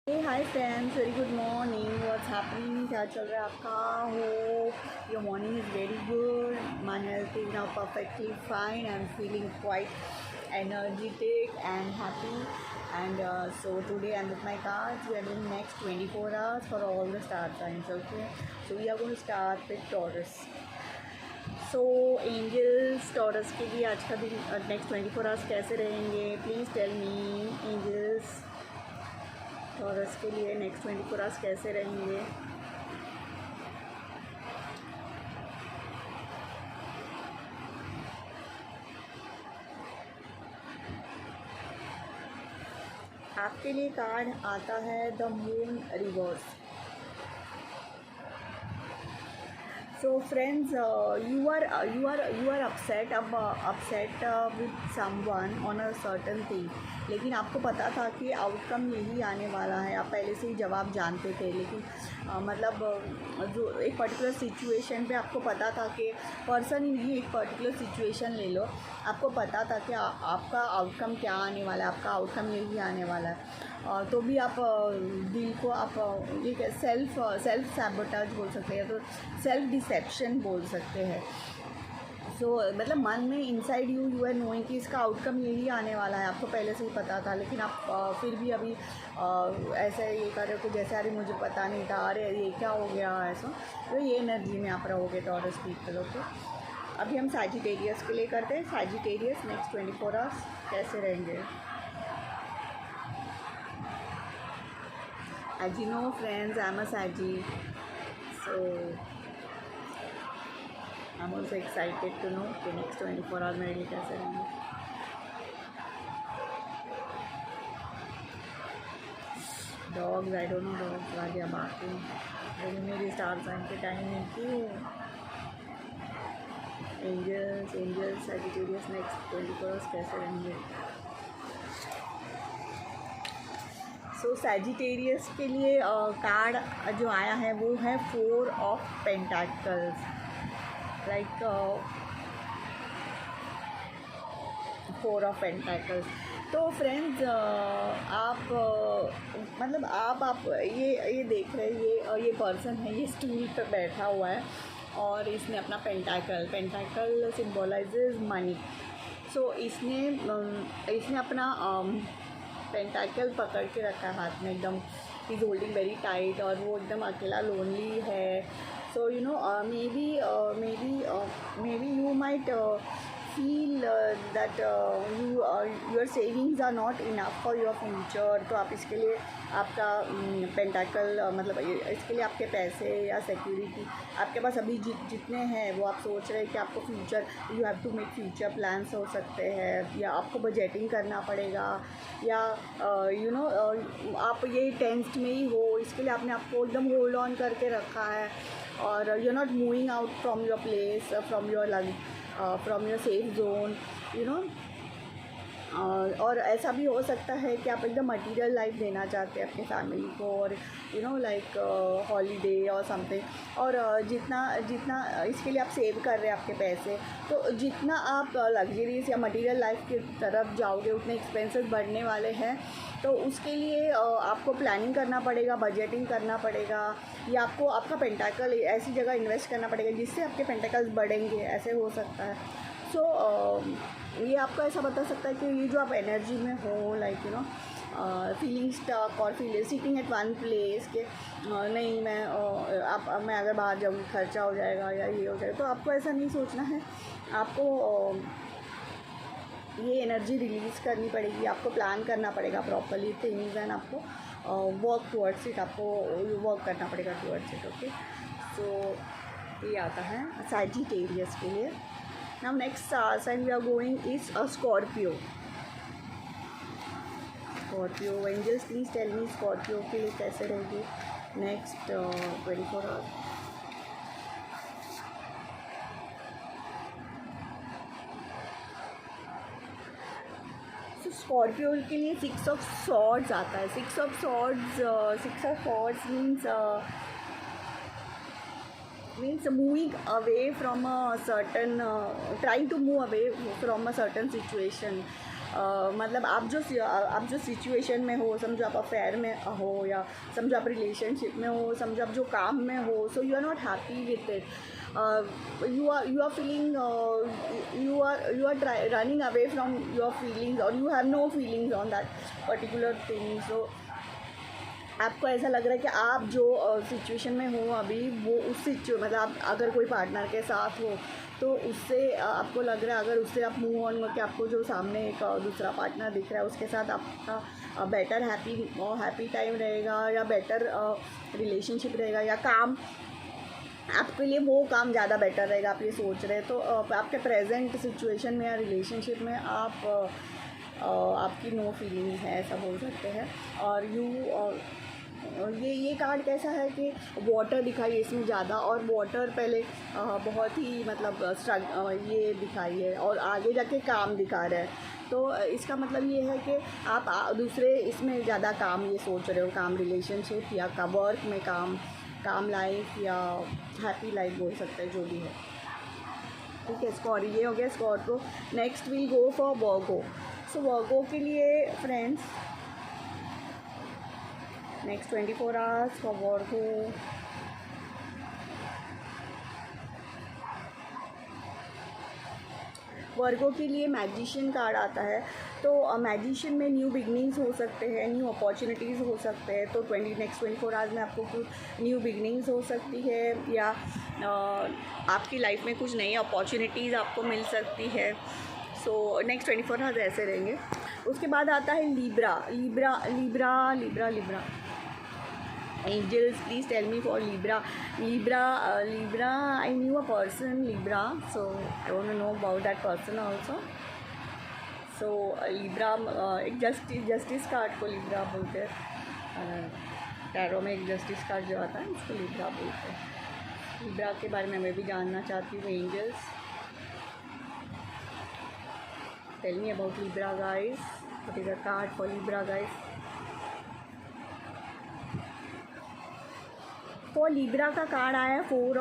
हे hi friends, very good morning. What's happening? क्या चल रहा है आपका? Hope your morning is very good. My health is now perfectly fine. I am feeling quite energetic and happy. And so today I'm with my cards. We are doing next 24 hours for all the star signs. Okay, so we are going to start with Taurus. So angels, Taurus के लिए आज का दिन next 24 hours कैसे रहेंगे? Please tell me angels. Taurus के लिए next 24 hours कैसे रहेंगे? आपके लिए कार्ड आता है the moon reverse. So friends, you are upset with someone on a certain thing. लेकिन आपको पता था कि आउटकम यही आने वाला है. आप पहले से ही जवाब जानते थे, लेकिन जो एक पर्टिकुलर सिचुएशन पे आपको पता था कि पर्सन ही नहीं, एक पर्टिकुलर सिचुएशन ले लो, आपको पता था कि आपका आउटकम क्या आने वाला है, आपका आउटकम यही आने वाला है. तो भी आप दिल को आप ये सेल्फ सैबोटाज बोल सकते हैं, तो सेल्फ डिसेप्शन बोल सकते हैं. सो मतलब मन में इनसाइड यू आर नोइंग कि इसका आउटकम यही आने वाला है. आपको पहले से ही पता था, लेकिन आप फिर भी अभी ऐसा ये कर रहे हो जैसे अरे मुझे पता नहीं था, अरे ये क्या हो गया ऐसा. तो ये एनर्जी में आप रहोगे टॉरस पीपल. ओके, अभी हम सैजिटेरियस के लिए करते हैं. सैजिटेरियस नेक्स्ट 24 आवर्स कैसे रहेंगे? As you know friends, I'm a Saggy, so I'm also excited to know कि next 24 आवर मेरे लिए कैसे रहेंगे. Dogs, I don't know dogs वाली अब आती हूँ, लेकिन मेरी स्टार साइन के टाइम में क्यों. एंजल्स सैजिटेरियस नेक्स्ट 24 आवर्स कैसे रहेंगे? सो सैजिटेरियस के लिए कार्ड जो आया है वो है 4 of pentacles. Like 4 of pentacles. तो फ्रेंड्स आप मतलब आप ये देख रहे हैं, ये पर्सन है, ये स्टूल पर बैठा हुआ है और इसने अपना पेंटाकल सिम्बोलाइजेज मनी. सो इसने अपना पेंटाकल पकड़ के रखा है हाथ में एकदम. इज़ होल्डिंग वेरी टाइट और वो एकदम अकेला लोनली है. So you know maybe you might feel that your savings are not enough for your future. तो आप इसके लिए आपका पेंटाकल मतलब इसके लिए आपके पैसे या सिक्योरिटी आपके पास अभी जितने हैं वो आप सोच रहे हैं कि आपको future you have to make future plans हो सकते हैं, या आपको बजटिंग करना पड़ेगा, या यू नो आप ये टेंस्ड में ही हो. इसके लिए आपने आपको एकदम होल्ड ऑन करके रखा है और you are not moving out from your place, from your safe zone, you know. और ऐसा भी हो सकता है कि आप एकदम मटेरियल लाइफ देना चाहते हैं अपनी फैमिली को, और यू नो लाइक हॉलीडे और समथिंग. और जितना इसके लिए आप सेव कर रहे हैं आपके पैसे, तो जितना आप लग्जरीज या मटेरियल लाइफ की तरफ जाओगे उतने एक्सपेंसेस बढ़ने वाले हैं. तो उसके लिए आपको प्लानिंग करना पड़ेगा, बजटिंग करना पड़ेगा, या आपको आपका पेंटाकल ऐसी जगह इन्वेस्ट करना पड़ेगा जिससे आपके पेंटाकल्स बढ़ेंगे. ऐसे हो सकता है. सो ये आपको ऐसा बता सकता है कि ये जो आप एनर्जी में हो, like you know feeling stuck और सिटिंग एट वन प्लेस के नहीं मैं अगर बाहर जाऊँगी खर्चा हो जाएगा या ये हो जाएगा. तो आपको ऐसा नहीं सोचना है. आपको ये एनर्जी रिलीज़ करनी पड़ेगी. आपको प्लान करना पड़ेगा प्रॉपर्ली थिंग्स एंड आपको वर्क टुवर्ड्स इट, आपको वर्क करना पड़ेगा टुवर्ड्स इट. ओके, सो ये आता है सैजिटेरियस के लिए. Now next sign we are going is a Scorpio. Angels please tell me Scorpio के लिए कैसे रहेगी next 24 hours. So Scorpio के लिए 6 of Swords आता है. 6 of Swords means moving away from a certain trying to move away from a certain situation. मतलब आप जो सिचुएशन में हो, समझो आप अफेयर में हो या समझो आप रिलेशनशिप में हो, समझो आप जो काम में हो, so you are not happy with it, you are feeling you are running away from your feelings or you have no feelings on that particular thing. So आपको ऐसा लग रहा है कि आप जो सिचुएशन में हो अभी वो उस मतलब आप अगर कोई पार्टनर के साथ हो तो उससे आपको लग रहा है अगर उससे आप मूव ऑन हो कि आपको जो सामने एक दूसरा पार्टनर दिख रहा है उसके साथ आपका बेटर हैप्पी टाइम रहेगा या बेटर रिलेशनशिप रहेगा या काम आपके लिए वो काम ज़्यादा बेटर रहेगा, आप ये सोच रहे हैं तो आपके प्रेजेंट सिचुएशन में या रिलेशनशिप में आपकी नो फीलिंग्स है ऐसा बोल सकते हैं। और ये कार्ड कैसा है कि वाटर दिखाई है इसमें ज़्यादा, और वाटर पहले बहुत ही मतलब ये दिखाई है और आगे जाके काम दिखा रहा है। तो इसका मतलब ये है कि आप दूसरे इसमें ज़्यादा काम ये सोच रहे हो, काम रिलेशनशिप या का वर्क में काम लाइफ या हैप्पी लाइफ बोल सकते हैं, जो भी है। ठीक है, स्कॉर ये हो गया Scorpio. Next will go for Virgo. So Virgo के लिए friends next 24 hours for Virgo. Virgo के लिए मैजिशियन कार्ड आता है, तो मैजिशियन में न्यू बिगनिंग्स हो सकते हैं, न्यू अपॉर्चुनिटीज़ हो सकते हैं। तो नेक्स्ट 24 आवर्स में आपको कुछ न्यू बिगनिंग्स हो सकती है या आपकी लाइफ में कुछ नई अपॉर्चुनिटीज़ आपको मिल सकती है। सो नेक्स्ट 24 आवर्स ऐसे रहेंगे। उसके बाद आता है Libra. Angels, please tell me for Libra. I knew a person, Libra, so I want to know about that person also. So Libra एक जस्टिस कार्ड को लिब्रा बोलते हैं, टैरो में एक जस्टिस कार्ड जो आता है उसको लिब्रा बोलते हैं। लिब्रा के बारे में मैं भी जानना चाहती हूँ। Angels tell me about Libra guys, what is a card for Libra guys. For Libra का कार्ड आया है 4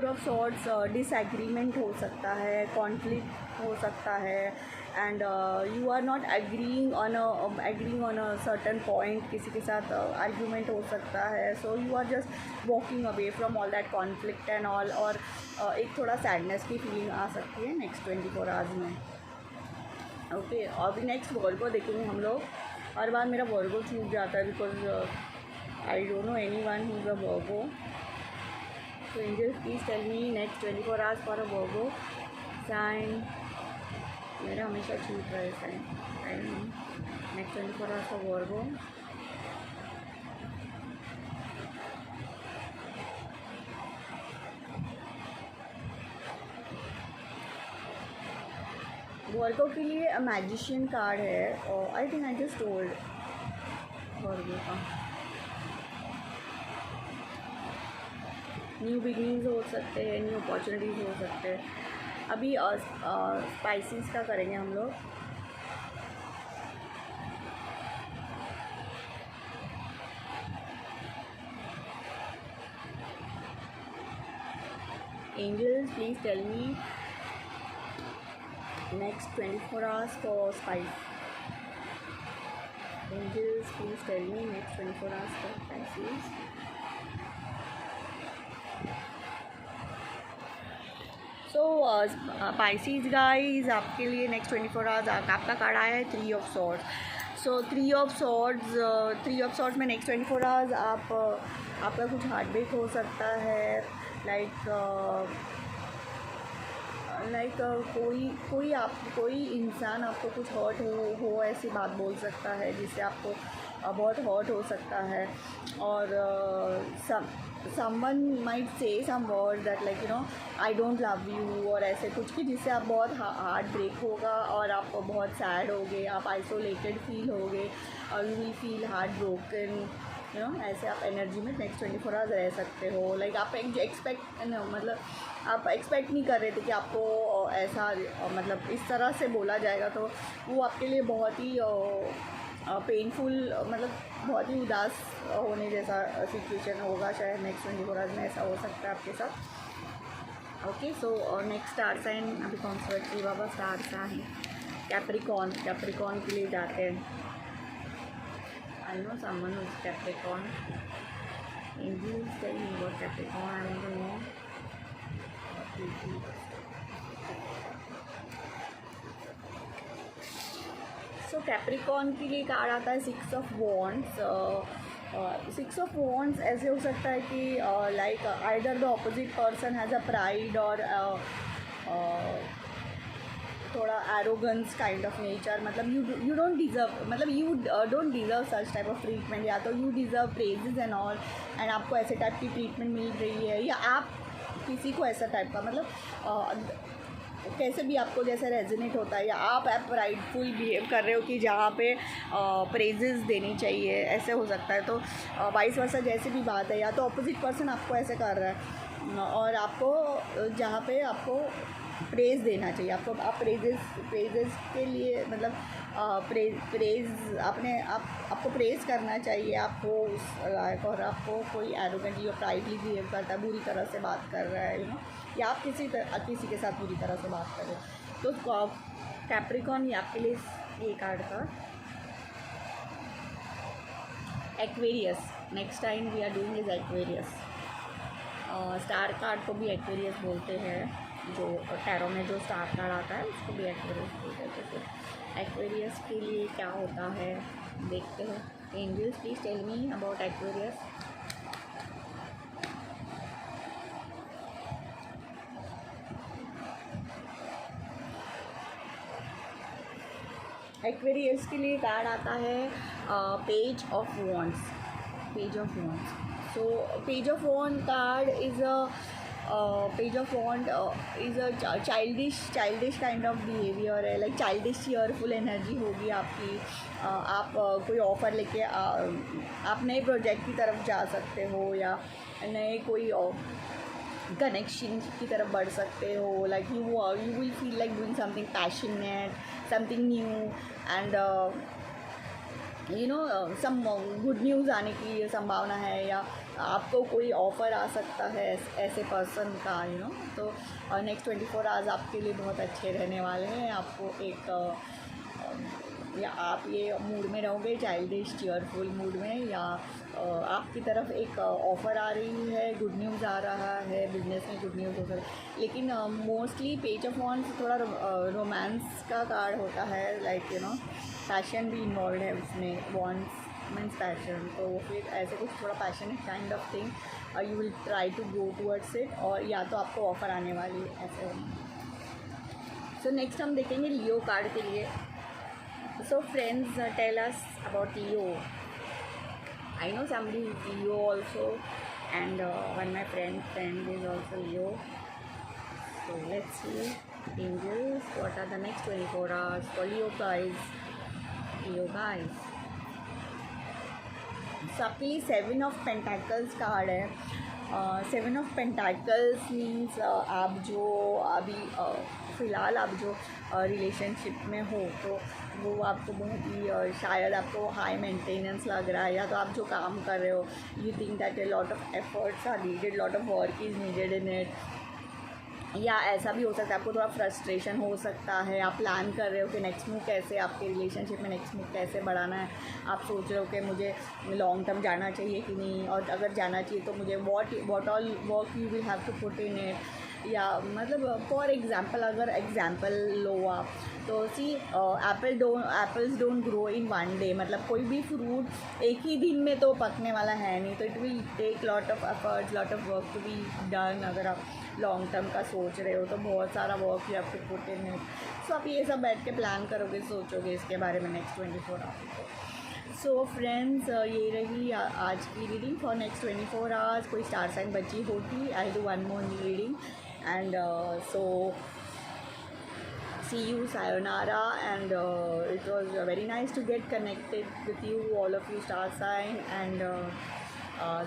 ऑफ सॉर्ड्स। डिसएग्रीमेंट हो सकता है, कॉन्फ्लिक्ट हो सकता है, and you are not agreeing on a certain point, किसी के साथ आर्ग्यूमेंट हो सकता है। So you are just walking away from all that conflict and all, और एक थोड़ा सैडनेस की फीलिंग आ सकती है नेक्स्ट 24 आवर्स में। ओके, और भी नेक्स्ट वर्गो देखेंगे हम लोग। हर बार मेरा वर्गो छूट जाता है because I don't know anyone who's a Virgo. So angels, please tell me next 24 hours for a Virgo sign. मेरा हमेशा छूट रहा है sign. Next 24 hours for Virgo. Virgo के लिए मैजिशियन कार्ड है, और I think I just told Virgo का। न्यू बिगनिंग्स हो सकते हैं, न्यू अपॉर्चुनिटीज़ हो सकते हैं। अभी स्पाइसेस का करेंगे हम लोग। Angels, please tell me next 24 hours for spice. Angels, please tell me next 24 hours for spices. So Pisces guys, आपके लिए नेक्स्ट 24 आवर्स आपका कार्ड आया है 3 of swords. So 3 of swords में नेक्स्ट 24 आवर्स आपका कुछ हार्ट ब्रेक हो सकता है। कोई इंसान आपको कुछ हर्ट हो ऐसी बात बोल सकता है जिससे आपको बहुत हर्ट हो सकता है। और someone might say some words that like I don't love you और ऐसे कुछ की जिससे आप बहुत हार्ट ब्रेक होगा और आप बहुत सैड होगे, आप आइसोलेटेड फील होगे और you will feel heart broken. ऐसे आप एनर्जी में नेक्स्ट 24 आवर्स रह सकते हो। लाइक आप आप एक्सपेक्ट नहीं कर रहे थे कि आपको ऐसा मतलब इस तरह से बोला जाएगा, तो वो आपके लिए बहुत ही पेनफुल मतलब बहुत ही उदास होने जैसा सिचुएशन होगा शायद नेक्स्ट 24 आवर्स में, ऐसा हो सकता है आपके साथ। Okay, so next star sign अभी कौन सा बच्ची बाबा स्टार साइन कैप्रिकॉन, कैप्रिकॉन के लिए जाते हैं. I know someone is Capricorn. Angels tell me about Capricorn. I want to know. So Capricorn के लिए कार्ड आता है 6 ऑफ वॉन्ड्स. 6 ऑफ वॉन्ड्स ऐसे हो सकता है कि like either the opposite person has a pride और थोड़ा एरोगेंस काइंड ऑफ नेचर. मतलब यू डोंट डिज़र्व, मतलब you don't deserve such type of treatment. या तो you deserve praises and all and आपको ऐसे टाइप की ट्रीटमेंट मिल रही है, या आप किसी को ऐसा टाइप का मतलब कैसे भी आपको जैसे रेजोनेट होता है, या आप प्राइडफुल बिहेव कर रहे हो कि जहाँ पे प्रेजेस देनी चाहिए, ऐसे हो सकता है. तो वाइस वर्सा जैसे भी बात है, या तो अपोजिट पर्सन आपको ऐसे कर रहा है और आपको जहाँ पे आपको प्रेज़ देना चाहिए, आप प्रेजेस के लिए मतलब प्रेज़ आपको प्रेज़ करना चाहिए. आपको उस लायक, और आपको कोई एरोगेंट या प्राइडली बिहेव करता है, बुरी तरह से बात कर रहा है, या आप किसी के साथ बुरी तरह से बात कर रहे हो, तो कैप्रिकॉन आपके लिए ये कार्ड था. Aquarius, next time we are doing is Aquarius. Star card को भी एक्वेरियस बोलते हैं. जो टैरो में जो स्टार कार्ड आता है उसको भी एक्वेरियस बोलते हैं. तो फिर एक्वेरियस के लिए क्या होता है देखते हैं. Angels please tell me about Aquarius. Aquarius के लिए कार्ड आता है page of wands. Page of wands. So page of wand card is a page of wand is a childish kind of behaviour है. लाइक चाइल्डिश चीयरफुल एनर्जी होगी आपकी. आप कोई offer लेके आप नए प्रोजेक्ट की तरफ जा सकते हो, या नए कोई कनेक्शन की तरफ बढ़ सकते हो. Like you will feel like doing something passionate, something new, and some good news आने की संभावना है, या आपको कोई ऑफ़र आ सकता है ऐसे पर्सन का. तो नेक्स्ट 24 आवर्स आपके लिए बहुत अच्छे रहने वाले हैं. आपको या आप ये मूड में रहोगे, चाइल्डिश चीयरफुल मूड में, या आपकी तरफ एक ऑफ़र आ रही है, गुड न्यूज़ आ रहा है, बिजनेस में गुड न्यूज़ हो सकता है. लेकिन मोस्टली पेज ऑफ वॉन्ड्स थोड़ा रोमांस का कार्ड होता है. लाइक पैशन भी इन्वॉल्व है उसमें. वॉन्ड्स मीन्स पैशन, तो फिर ऐसे कुछ थोड़ा passionate kind of thing you will try to go towards it, और या तो आपको ऑफ़र आने वाली है ऐसे. सो नेक्स्ट हम देखेंगे लियो कार्ड के लिए. So friends, tell us about Leo. I know somebody is Leo also, and one my friend is also Leo. So let's see, angels, what are the next 24 hours for Leo guys? Leo guys. So आपके लिए 7 of pentacles card है. 7 of pentacles means आप जो अभी फ़िलहाल आप जो relationship में हो, तो वो आपको बहुत ही शायद आपको हाई मेंटेनेंस लग रहा है, या तो आप जो काम कर रहे हो you think that a lot of efforts are needed, lot of work is needed in it. या ऐसा भी हो सकता है आपको थोड़ा फ्रस्ट्रेशन हो सकता है. आप प्लान कर रहे हो कि नेक्स्ट मूव कैसे, आपके रिलेशनशिप में नेक्स्ट मूव कैसे बढ़ाना है. आप सोच रहे हो कि मुझे लॉन्ग टर्म जाना चाहिए कि नहीं, और अगर जाना चाहिए तो मुझे what all work you will have to put in it. या मतलब फॉर एग्ज़ाम्पल, अगर एग्ज़ाम्पल लो आप, तो see apples don't grow in one day. मतलब कोई भी फ्रूट एक ही दिन में तो पकने वाला है नहीं. तो it will take lot of efforts, lot of work to be done. अगर आप लॉन्ग टर्म का सोच रहे हो तो बहुत सारा work you have to put in it. So आप ये सब बैठ के प्लान करोगे, सोचोगे इसके बारे में नेक्स्ट 24 आवर्स. सो फ्रेंड्स, ये रही आज की रीडिंग फॉर नेक्स्ट 24 आवर्स. कोई स्टार साइन बची होगी, I do one more reading, and so see you, sayonara, and it was very nice to get connected with you, all of you star sign, and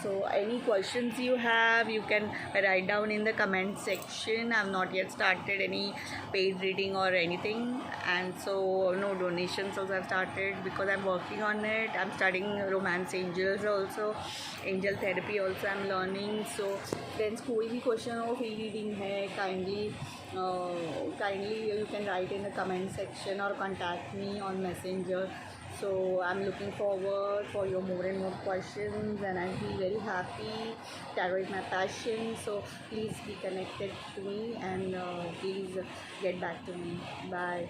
So any questions you have, you can write down in the comment section. I've not yet started any paid reading or anything, and so no donations also I've started because I'm working on it. I'm studying romance angels also, angel therapy also I'm learning. So friends, कोई भी question हो free reading है, kindly you can write in the comment section or contact me on messenger. So I'm looking forward for your more and more questions, and I feel very happy. Tarot is my passion, so please be connected to me, and please get back to me. Bye.